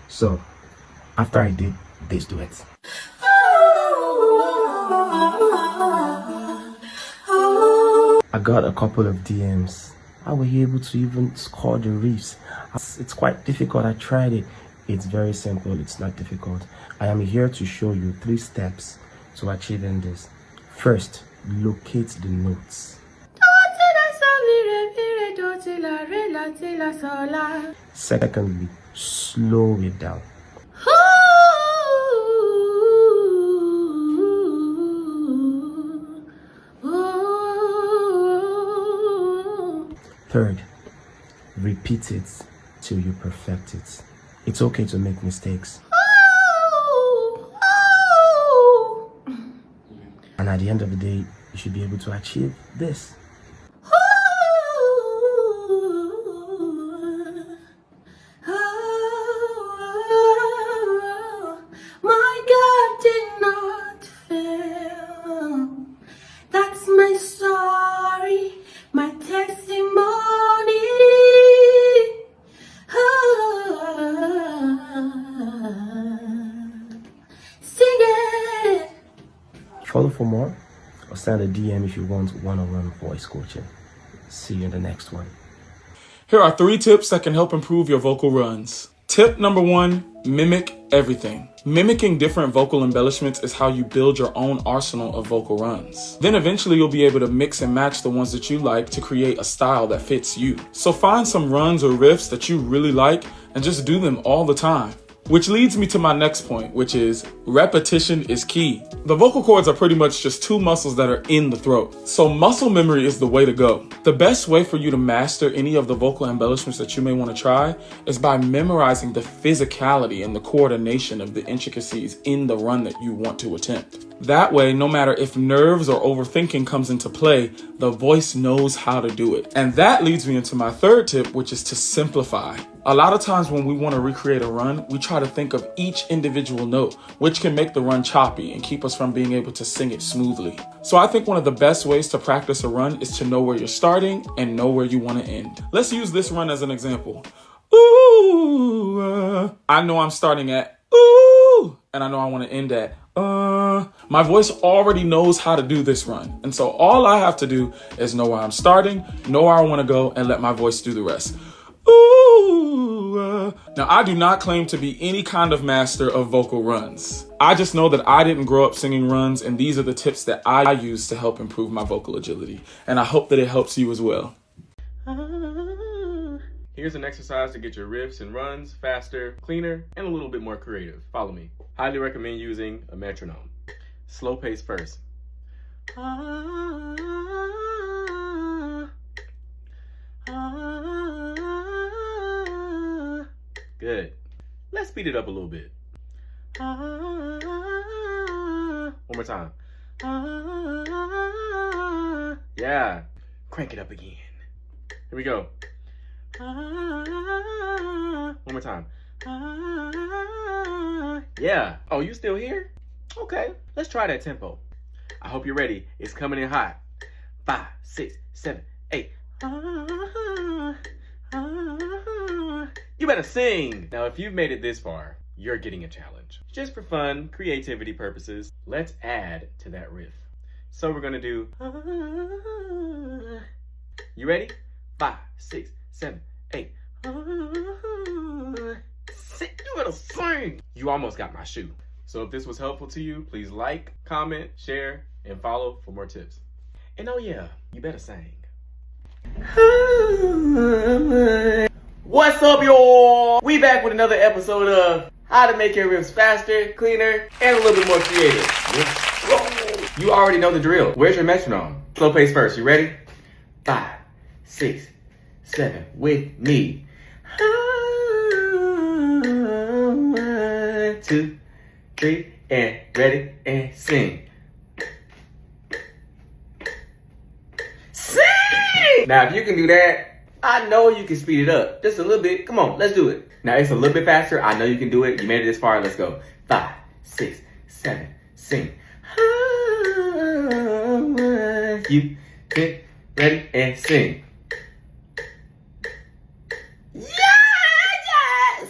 So after I did this duet, I got a couple of DMs. How were you able to even score the riffs? It's quite difficult. I tried it. It's very simple. It's not difficult. I am here to show you 3 steps to achieving this. First, locate the notes. Secondly, slow it down. Third, repeat it till you perfect it. It's okay to make mistakes. And at the end of the day, you should be able to achieve this. My God did not fail. That's my story, my testimony. Sing it. Follow for more or send a DM if you want one-on-one voice coaching. See you in the next one. Here are 3 tips that can help improve your vocal runs. Tip number 1, mimic everything. Mimicking different vocal embellishments is how you build your own arsenal of vocal runs. Then eventually you'll be able to mix and match the ones that you like to create a style that fits you. So find some runs or riffs that you really like and just do them all the time. Which leads me to my next point, which is repetition is key. The vocal cords are pretty much just 2 muscles that are in the throat. So muscle memory is the way to go. The best way for you to master any of the vocal embellishments that you may want to try is by memorizing the physicality and the coordination of the intricacies in the run that you want to attempt. That way, no matter if nerves or overthinking comes into play, the voice knows how to do it. And that leads me into my 3rd tip, which is to simplify. A lot of times when we want to recreate a run, we try to think of each individual note, which can make the run choppy and keep us from being able to sing it smoothly. So I think one of the best ways to practice a run is to know where you're starting and know where you want to end. Let's use this run as an example. Ooh, I know I'm starting at ooh, and I know I want to end at My voice already knows how to do this run. And so all I have to do is know where I'm starting, know where I want to go, and let my voice do the rest. Ooh. Now, I do not claim to be any kind of master of vocal runs. I just know that I didn't grow up singing runs, and these are the tips that I use to help improve my vocal agility. And I hope that it helps you as well. Here's an exercise to get your riffs and runs faster, cleaner, and a little bit more creative. Follow me. Highly recommend using a metronome. Slow pace first. Good. Let's speed it up a little bit. One more time. Yeah. Crank it up again. Here we go. One more time. Yeah. Oh, you still here? Okay. Let's try that tempo. I hope you're ready. It's coming in hot. 5, 6, 7, 8. You better sing. Now, if you've made it this far, you're getting a challenge. Just for fun, creativity purposes, let's add to that riff. So we're gonna do, you ready? 5, 6, 7, 8. You better sing. You almost got my shoe. So if this was helpful to you, please like, comment, share, and follow for more tips. And oh yeah, you better sing. What's up, y'all? We back with another episode of how to make your riffs faster, cleaner, and a little bit more creative. Whoa. You already know the drill. Where's your metronome? Slow pace first. You ready? 5, 6, 7 with me. 1, 2, 3, and ready and sing. Sing! Now, if you can do that, I know you can speed it up just a little bit. Come on, let's do it. Now, it's a little bit faster. I know you can do it. You made it this far. Let's go. 5, 6, 7, sing. You get ready and sing. Yes!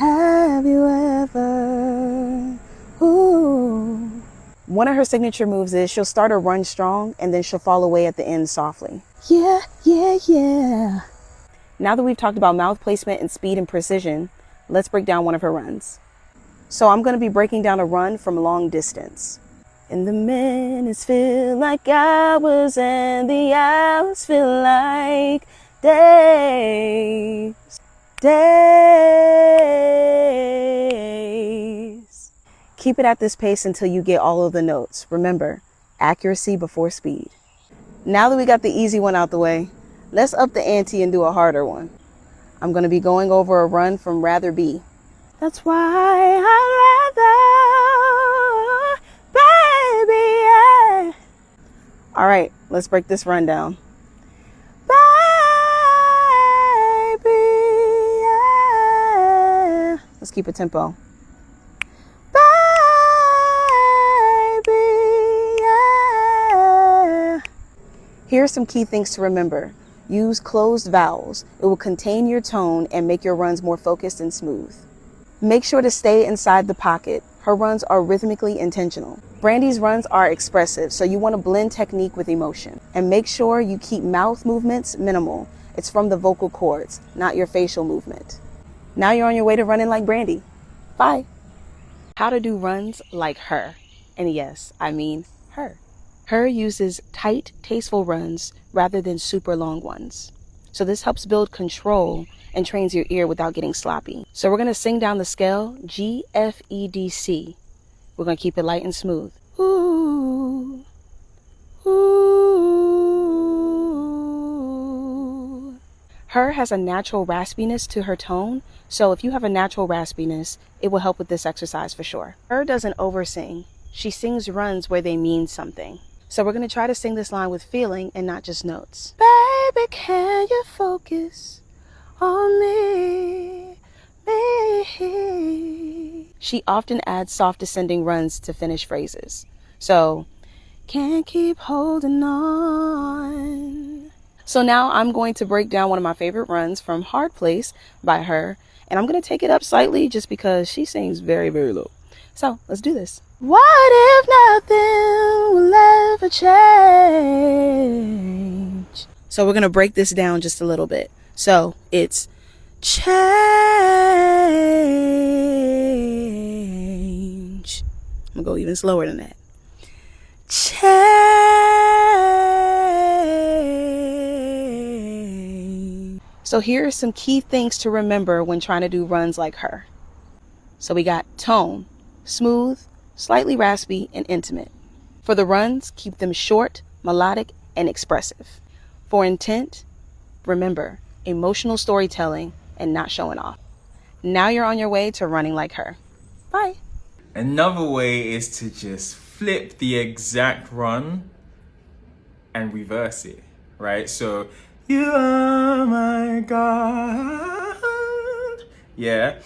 Have you ever? Ooh. One of her signature moves is she'll start a run strong and then she'll fall away at the end softly. Yeah, yeah, yeah. Now that we've talked about mouth placement and speed and precision, let's break down one of her runs. So I'm going to be breaking down a run from long distance. And the minutes feel like hours and the hours feel like days. Days. Keep it at this pace until you get all of the notes. Remember, accuracy before speed. Now that we got the easy one out the way, let's up the ante and do a harder one. I'm going to be going over a run from Rather Be. That's why I'd rather, baby, yeah. All right, let's break this run down. Baby, yeah. Let's keep it tempo. Baby, yeah. Here are some key things to remember. Use closed vowels. It will contain your tone and make your runs more focused and smooth. Make sure to stay inside the pocket. Her runs are rhythmically intentional. Brandy's runs are expressive, so you want to blend technique with emotion. And make sure you keep mouth movements minimal. It's from the vocal cords, not your facial movement. Now you're on your way to running like Brandy. Bye. How to do runs like her. And yes, I mean her. Her uses tight, tasteful runs rather than super long ones. So this helps build control and trains your ear without getting sloppy. So we're going to sing down the scale G, F, E, D, C. We're going to keep it light and smooth. Ooh, ooh. Her has a natural raspiness to her tone. So if you have a natural raspiness, it will help with this exercise for sure. Her doesn't oversing. She sings runs where they mean something. So we're going to try to sing this line with feeling and not just notes. Baby, can you focus on me? She often adds soft descending runs to finish phrases. So, can't keep holding on. So now I'm going to break down one of my favorite runs from Hard Place by her. And I'm going to take it up slightly just because she sings very, very low. So let's do this. What if nothing will ever change? So we're going to break this down just a little bit. So it's change. I'm going to go even slower than that. Change. So here are some key things to remember when trying to do runs like her. So we got tone, smooth, slightly raspy, and intimate. For the runs, keep them short, melodic, and expressive. For intent, remember, emotional storytelling and not showing off. Now you're on your way to running like her. Bye. Another way is to just flip the exact run and reverse it, right? So, you are my God. Yeah.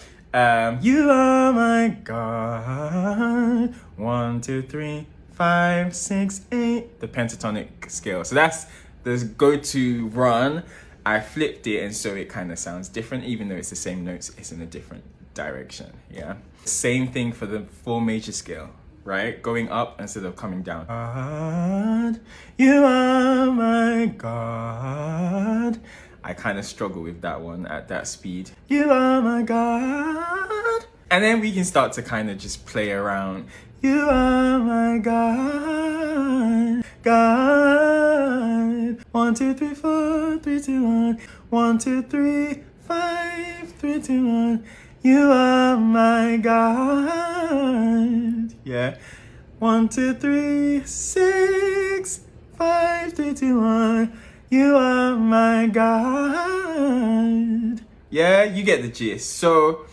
You are my God. 1, 2, 3, 5, 6, 8. The pentatonic scale. So that's the go-to run. I flipped it, and so it kind of sounds different, even though it's the same notes. It's in a different direction. Yeah. Same thing for the 4 major scale, right? Going up instead of coming down. God, you are my God. I kind of struggle with that one at that speed. You are my God. And then we can start to kind of just play around. You are my God. God. 1, 2, 3, 4, 3, 2, 1. 1, 2, 3, 5, 3, 2, 1. You are my God. Yeah. 1, 2, 3, 6, 5, 3, 2, 1. You are my God. Yeah, you get the gist. So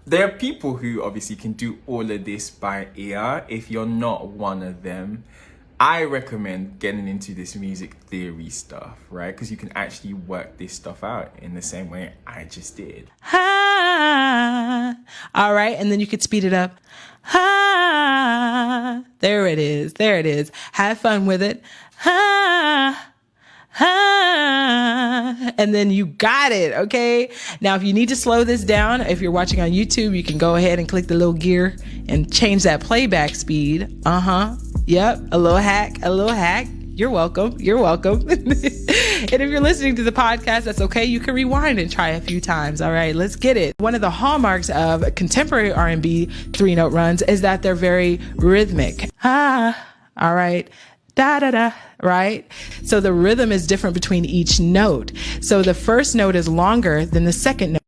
there are people who obviously can do all of this by ear. If you're not one of them, I recommend getting into this music theory stuff, right? Because you can actually work this stuff out in the same way I just did. Ha! All right, and then you could speed it up. Ha! There it is. There it is. Have fun with it. Ha! ha, and then you got it. Okay. Now, if you need to slow this down, if you're watching on YouTube, you can go ahead and click the little gear and change that playback speed. Yep. A little hack. You're welcome. And if you're listening to the podcast, that's okay. You can rewind and try a few times. All right, let's get it. One of the hallmarks of contemporary R&B 3-note runs is that they're very rhythmic. All right. Da, da, da, right? So the rhythm is different between each note. So the first note is longer than the second note.